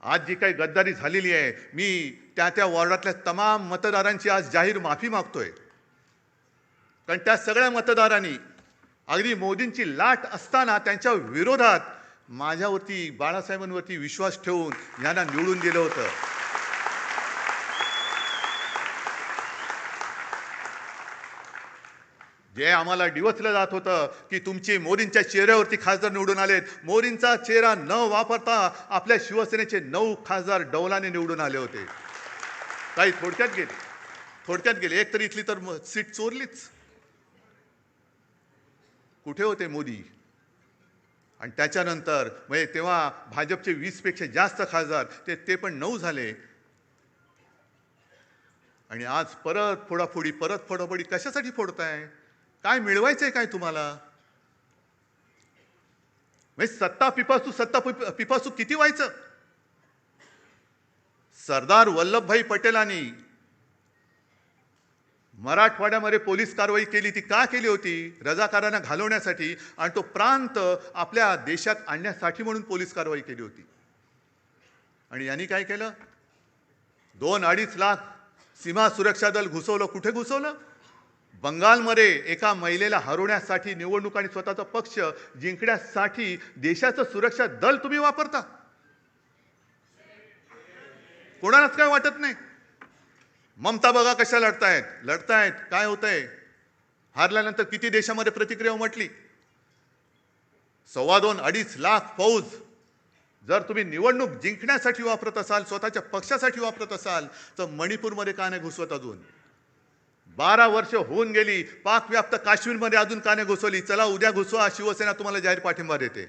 आज जी काही गद्दारी झालेली आहे, मी त्या त्या वॉर्डातल्या तमाम मतदारांची आज जाहीर माफी मागतोय. कारण त्या सगळ्या मतदारांनी अगदी मोदींची लाट असताना त्यांच्या विरोधात माझ्यावरती, बाळासाहेबांवरती विश्वास ठेवून यांना निवडून दिलं होतं. जे आम्हाला डिवचलं जात होतं की तुमची मोदींच्या चेहऱ्यावरती खासदार निवडून आलेत, मोदींचा चेहरा न वापरता आपल्या शिवसेनेचे 9 खासदार डौलाने निवडून आले होते. काही थोडक्यात गेले एक तरी इथली तर सीट चोरलीच. कुठे होते मोदी? आणि त्याच्यानंतर म्हणजे तेव्हा भाजपचे 20 पेक्षा जास्त खासदार ते पण 9 झाले. आणि आज परत फोडाफोडी कशासाठी फोडताय? काय मिळवायचंय काय तुम्हाला? म्हणजे सत्ता पिपासू किती व्हायचं? सरदार वल्लभभाई पटेलांनी मराठवाड्यामध्ये पोलीस कारवाई केली, ती का केली होती? रजाकारांना घालवण्यासाठी आणि तो प्रांत आपल्या देशात आणण्यासाठी म्हणून पोलीस कारवाई केली होती. आणि यांनी काय केलं? 2-2.5 लाख सीमा सुरक्षा दल घुसवलं. कुठे घुसवलं? बंगालमध्ये एका महिलेला हरवण्यासाठी निवडणूक आणि स्वतःचा पक्ष जिंकण्यासाठी देशाचं सुरक्षा दल तुम्ही वापरता. कोणालाच काय वाटत नाही. ममता बघा कशा लढतायत. काय होतंय? हारल्यानंतर किती देशामध्ये प्रतिक्रिया उमटली. 2.25-2.5 लाख फौज जर तुम्ही निवडणूक जिंकण्यासाठी वापरत असाल, स्वतःच्या पक्षासाठी वापरत असाल, तर मणिपूरमध्ये का नाही घुसवत? अजून 12 वर्ष होऊन गेली. पाक व्याप्त काश्मीरमध्ये अजून का नाही घुसवली? चला उद्या घुसवा. शिवसेना तुम्हाला जाहीर पाठिंबा देते.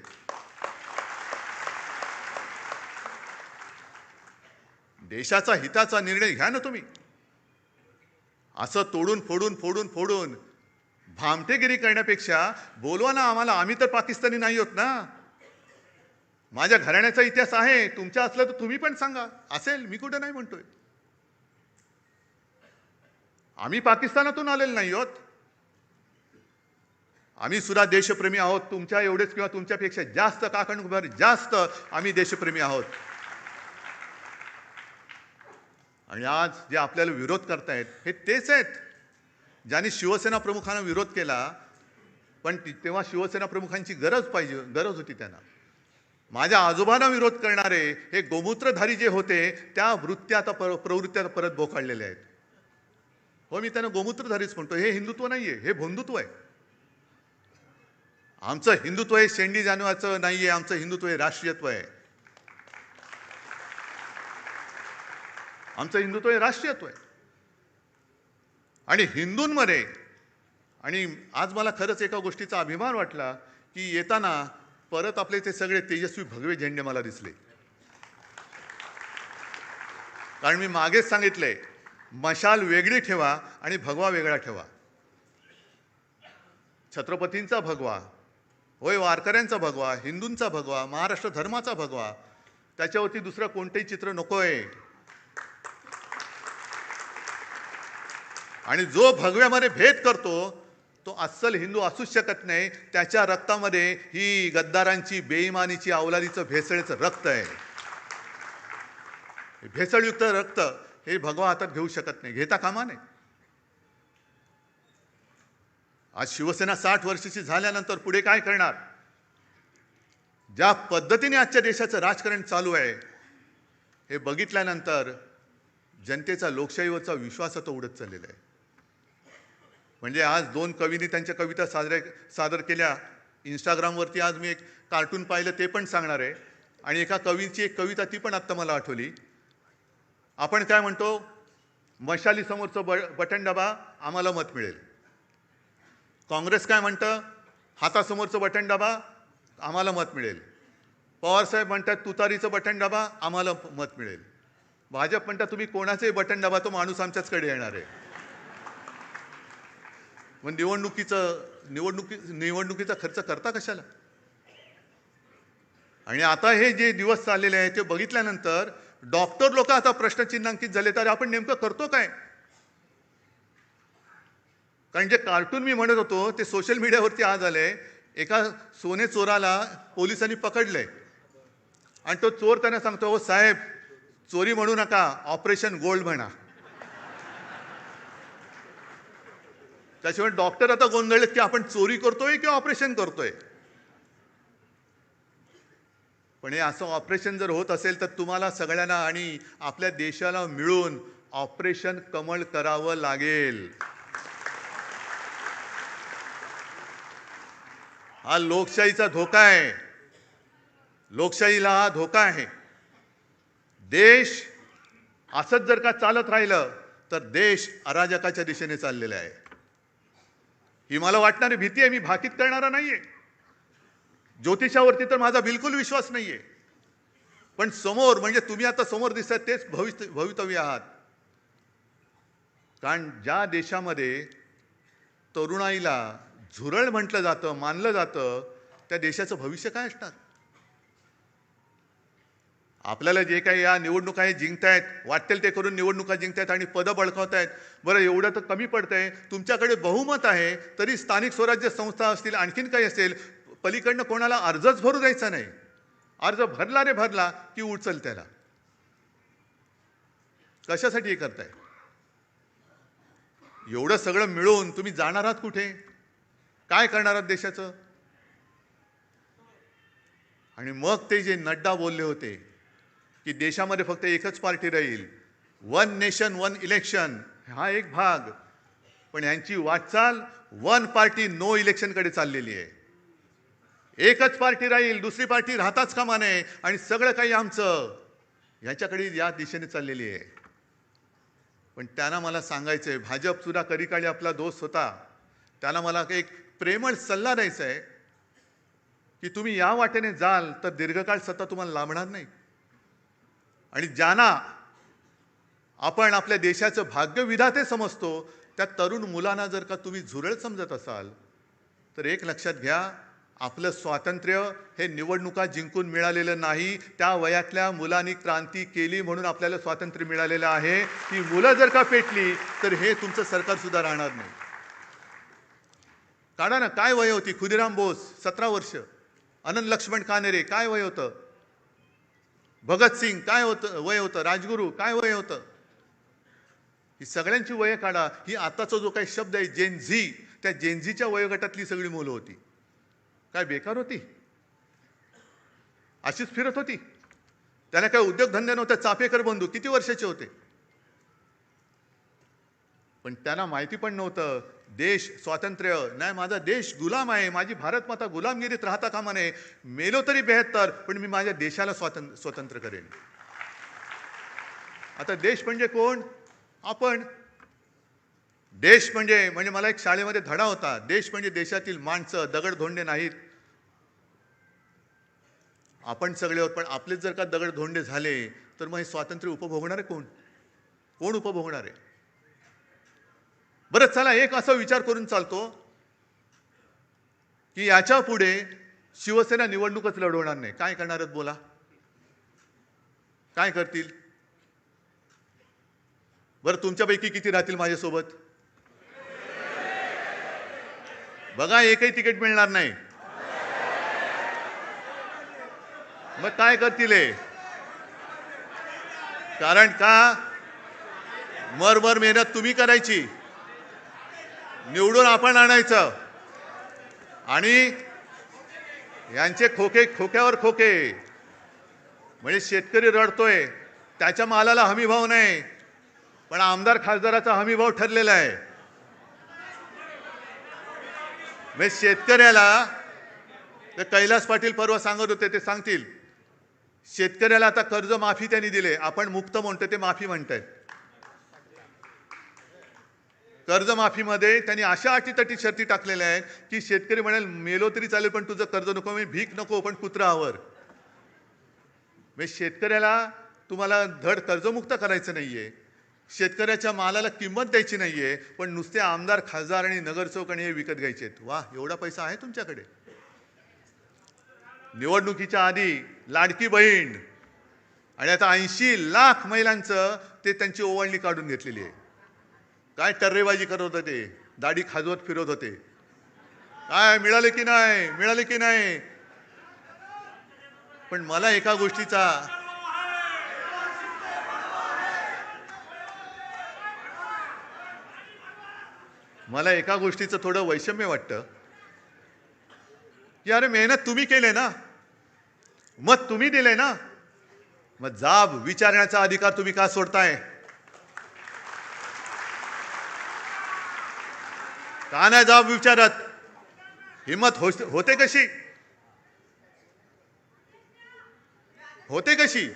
देशाचा हिताचा निर्णय घ्या ना तुम्ही. असं फोडून भामटेगिरी करण्यापेक्षा बोलवा ना आम्हाला. आम्ही तर पाकिस्तानी नाही होत ना. माझ्या घराण्याचा इतिहास आहे. तुमच्या असलं तर तुम्ही पण सांगा. असेल, मी कुठे नाही म्हणतोय. आम्ही पाकिस्तानातून आलेलो नाही आहोत. आम्ही सुद्धा देशप्रेमी आहोत. तुमच्या एवढेच किंवा तुमच्यापेक्षा जास्त जास्त आम्ही देशप्रेमी आहोत. आणि आज जे आपल्याला विरोध करतायत हे तेच आहेत ज्यांनी शिवसेना प्रमुखांना विरोध केला. पण तेव्हा शिवसेना प्रमुखांची गरज होती त्यांना. माझ्या आजोबांना विरोध करणारे हे गोमूत्रधारी जे होते त्या प्रवृत्ती आता परत बोकाळलेल्या आहेत. हो, मी त्यांना गोमूत्रधारीच म्हणतो. हे हिंदुत्व नाहीये, हे भोंदुत्व आहे. आमचं हिंदुत्व हे शेंडी जाणवाचं नाहीये. आमचं हिंदुत्व हे राष्ट्रीयत्व आहे. आमचं हिंदुत्व हे राष्ट्रीयत्व आहे. आणि हिंदूंमध्ये आणि आज मला खरंच एका गोष्टीचा अभिमान वाटला की येताना परत आपले ते सगळे तेजस्वी भगवे झेंडे मला दिसले. कारण मी मागेच सांगितलंय, मशाल वेगळी ठेवा आणि भगवा वेगळा ठेवा. छत्रपतींचा भगवा होय, वारकऱ्यांचा भगवा, हिंदूंचा भगवा, महाराष्ट्र धर्माचा भगवा, त्याच्यावरती दुसरं कोणतेही चित्र नकोय. आणि जो भगव्यामध्ये भेद करतो तो अस्सल हिंदू असूच शकत नाही. त्याच्या रक्तामध्ये ही गद्दारांची, बेईमानीची, अवलादीचं, भेसळीचं रक्त आहे. भेसळयुक्त रक्त हे भगवा हातात घेऊ शकत नाही, घेता कामा नये. आज शिवसेना 60 वर्षाची झाल्यानंतर पुढे काय करणार? ज्या पद्धतीने आजच्या देशाचं राजकारण चालू आहे हे बघितल्यानंतर जनतेचा लोकशाहीवरचा विश्वास आता उडत चाललेला आहे. म्हणजे आज 2 कवींनी त्यांच्या कविता सादर केल्या. इंस्टाग्रामवरती आज मी एक कार्टून पाहिलं, ते पण सांगणार आहे. आणि एका कवीची एक कविता ती पण आत्ता मला आठवली. आपण काय म्हणतो? मशाली समोरचं बटन दाबा, आम्हाला मत मिळेल. काँग्रेस काय म्हणतं? हातासमोरचं बटन दाबा, आम्हाला मत मिळेल. पवारसाहेब म्हणतात तुतारीचं बटन दाबा, आम्हाला मत मिळेल. भाजप म्हणतात तुम्ही कोणाचंही बटन दाबा, तो माणूस आमच्याचकडे येणार आहे. मग निवडणुकीचा खर्च करता कशाला? आणि आता हे जे दिवस चाललेले आहेत ते बघितल्यानंतर डॉक्टर लोक आता प्रश्नचिन्हांकित झाले. तर आपण नेमकं करतो काय? कारण जे कार्टून मी म्हणत होतो ते सोशल मीडियावरती आज आले. एका सोने चोराला पोलिसांनी पकडलंय आणि तो चोर त्यांना सांगतो, हो साहेब, चोरी म्हणू नका, ऑपरेशन गोल्ड म्हणा. त्याशिवाय डॉक्टर आता गोंधळलेत की आपण चोरी करतोय की ऑपरेशन करतोय. पण हे असं ऑपरेशन जर होत असेल तर तुम्हाला सगळ्यांना आणि आपल्या देशाला मिळून ऑपरेशन कमळ करावं लागेल. हा लोकशाहीचा धोका आहे. लोकशाहीला हा धोका आहे. देश असंच जर का चालत राहिलं तर देश अराजकाच्या दिशेने चाललेला आहे. ही मला वाटणारी भीती आहे. मी भाकीत करणारा नाहीये. ज्योतिषावरती तर माझा बिलकुल विश्वास नाहीये. पण समोर म्हणजे तुम्ही आता समोर दिसतात तेच भवितव्य आहात. कारण ज्या देशामध्ये तरुणाईला झुरळ म्हटलं जातं, मानलं जातं, त्या देशाचं भविष्य काय असणार? आपल्याला जे काही या निवडणुका हे जिंकतायत, वाटेल ते करून निवडणुका जिंकतायत आणि पदं बळकावतायत. बरं, एवढं तर कमी पडतंय. तुमच्याकडे बहुमत आहे तरी स्थानिक स्वराज्य संस्था असतील, आणखीन काही असेल, पलीकडनं कोणाला अर्जच भरू द्यायचा नाही. अर्ज भरला रे भरला की उचल त्याला. कशासाठी हे करताय? एवढं सगळं मिळून तुम्ही जाणार आहात कुठे? काय करणार आहात देशाचं? आणि मग ते जे नड्डा बोलले होते की देशामध्ये फक्त एकच पार्टी राहील, वन नेशन वन इलेक्शन, हा एक भाग. पण यांची वाटचाल वन पार्टी नो इलेक्शनकडे चाललेली आहे. एकच पार्टी राहील, दुसरी पार्टी राहताच कामा नये आणि सगळं काही आमचं, ह्याच्याकडे या दिशेने चाललेली आहे. पण त्यांना मला सांगायचं आहे, भाजप सुद्धा कधीकाळी आपला दोस्त होता, त्यांना मला एक प्रेमळ सल्ला द्यायचा आहे की तुम्ही या वाटेने जाल तर दीर्घकाळ सत्ता तुम्हाला लाभणार नाही. आणि ज्यांना आपण आपल्या देशाचं भाग्य विधाते समजतो त्या तरुण मुलांना जर का तुम्ही झुरळ समजत असाल तर एक लक्षात घ्या, आपलं स्वातंत्र्य हे निवडणुका जिंकून मिळालेलं नाही. त्या वयातल्या मुलांनी क्रांती केली म्हणून आपल्याला स्वातंत्र्य मिळालेलं आहे. ती मुलं जर का पेटली तर हे तुमचं सरकार सुद्धा राहणार नाही. काढा ना, काय वय होती? खुदिराम बोस 17 वर्ष, अनंत लक्ष्मण कानेरे काय वय होतं? भगतसिंग काय होतं वय होतं? राजगुरू काय वय होतं? ही सगळ्यांची वय काढा. ही आताचा जो काही शब्द आहे जेनझी, त्या जेनझीच्या वयोगटातली सगळी मुलं होती. काय बेकार होती? अशीच फिरत होती. त्याला काय उद्योगधंदे नव्हते. चाफेकर बंधू किती वर्षाचे होते? पण त्यांना माहिती पण नव्हतं देश स्वातंत्र्य नाही, माझा देश गुलाम आहे, माझी भारत माता गुलामगिरीत राहता कामा नये. मेलो तरी 72, पण मी माझ्या देशाला स्वतंत्र करेन. आता देश म्हणजे कोण? आपण. देश म्हणजे मला एक शाळेमध्ये धडा होता, देश म्हणजे देशातील माणसं, दगडधोंडे नाहीत. आपण सगळे आहोत, पण आपलेच जर का दगडधोंडे झाले तर मग हे स्वातंत्र्य उपभोगणार आहे कोण? कोण उपभोगणार आहे? बरं, चला एक असा विचार करून चालतो की याच्या पुढे शिवसेना निवडणूकच लढवणार नाही. काय करणार आहेत बोला? काय करतील? बरं, तुमच्यापैकी किती राहतील माझ्यासोबत? बघा, एकही तिकीट मिळणार नाही. मग काय करतील? कारण का मरमर मेहनत तुम्ही करायची, निवडून आपण आणायचं आणि यांचे खोके खोक्यावर खोके. म्हणजे शेतकरी रडतोय, त्याच्या मालाला हमीभाव नाही, पण आमदार खासदाराचा हमीभाव ठरलेला आहे. म्हणजे शेतकऱ्याला, ते कैलास पाटील परवा सांगत होते, ते सांगतील शेतकऱ्याला आता कर्जमाफी त्यांनी दिले. आपण मुक्त म्हणतो, ते माफी म्हणतायत. कर्जमाफीमध्ये त्यांनी अशा अटीतटी शर्ती टाकलेल्या आहेत की शेतकरी म्हणेल मेलो तरी चालेल पण तुझं कर्ज नको, मी भीक नको, पण पुत्रावर. म्हणजे शेतकऱ्याला तुम्हाला धड कर्जमुक्त करायचं नाहीये, शेतकऱ्याच्या मालाला किंमत द्यायची नाहीये, पण नुसते आमदार खासदार आणि नगरसेवक आणि हे विकत घ्यायचे. वा, एवढा पैसा आहे तुमच्याकडे? निवडणुकीच्या आधी लाडकी बहीण आणि आता 80 लाख महिलांचं ते त्यांची ओवाळणी काढून घेतलेली आहे. काय टर्रेबाजी करत होते, दाढी खाजवत फिरत होते. काय मिळाले की नाही, मिळाले की नाही? पण मला एका गोष्टीचा थोडं वैषम्य वाटतं की अरे मेहनत तुम्ही केले ना, मत तुम्ही दिले ना, मग जाब विचारण्याचा अधिकार तुम्ही का सोडताय? का नाही जाब विचारत? हिम्मत होते कशी?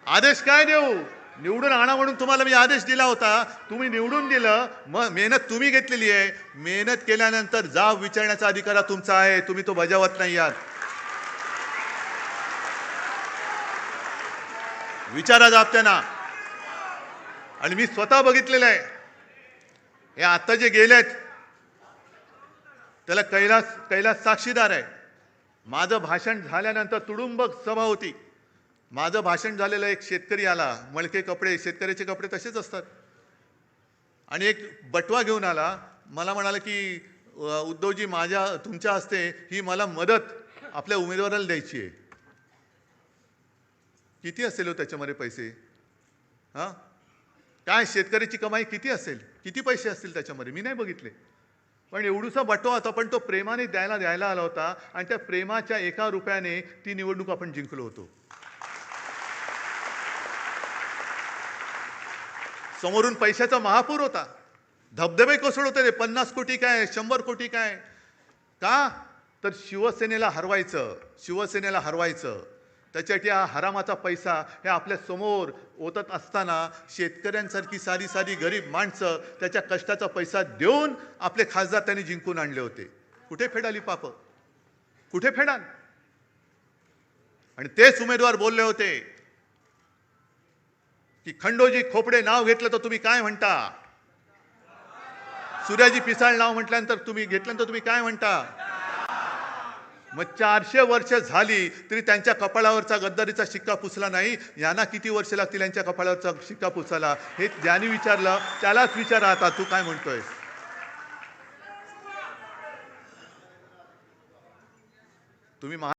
आदेश काय देऊ? निवडून आणा म्हणून तुम्हाला मी आदेश दिला होता, तुम्ही निवडून दिलं, मग मेहनत तुम्ही घेतलेली आहे. मेहनत केल्यानंतर जाब विचारण्याचा अधिकार तुमचा आहे, तुम्ही तो बजावत नाही आहात. विचारा जाब त्यांना. आणि मी स्वतः बघितलेलं आहे, हे आता जे गेलेत त्याला कैलास साक्षीदार आहे. माझं भाषण झाल्यानंतर तुडुंब सभा होती. माझं भाषण झालेलं एक शेतकरी आला, मळके कपडे, शेतकऱ्याचे कपडे तसेच असतात, आणि एक बटवा घेऊन आला. मला म्हणाला की उद्धवजी, तुमच्या हस्ते ही मला मदत आपल्या उमेदवाराला द्यायची आहे. किती असेल हो त्याच्यामध्ये पैसे? हां, काय शेतकऱ्याची कमाई किती असेल? किती पैसे असतील त्याच्यामध्ये? मी नाही बघितले. पण एवढूसा बटवा होता, पण तो प्रेमाने द्यायला आला होता, आणि त्या प्रेमाच्या एका रुपयाने ती निवडणूक आपण जिंकलो होतो. समोरून पैशाचा महापूर होता, धबधबे कोसळत होते. 50 कोटी काय, 100 कोटी काय? का? तर शिवसेनेला हरवायचं. त्याच्यासाठी हा हरामाचा पैसा हे आपल्या समोर ओतत असताना शेतकऱ्यांसारखी साधी गरीब माणसं त्याच्या कष्टाचा पैसा देऊन आपले खासदार त्यांनी जिंकून आणले होते. कुठे फेडाली पाप? कुठे फेडाल? आणि तेच उमेदवार बोलले होते की खंडोजी खोपडे नाव घेतलं तर तुम्ही काय म्हणता? सूर्याजी पिसाळ नाव म्हटल्यानंतर तुम्ही काय म्हणता? मग 400 वर्ष झाली तरी त्यांच्या कपाळावरचा गद्दारीचा शिक्का पुसला नाही. यांना किती वर्ष लागतील यांच्या कपाळावरचा शिक्का पुसायला? हे ज्यांनी विचारलं त्यालाच विचारा आता, तू काय म्हणतोय? तुम्ही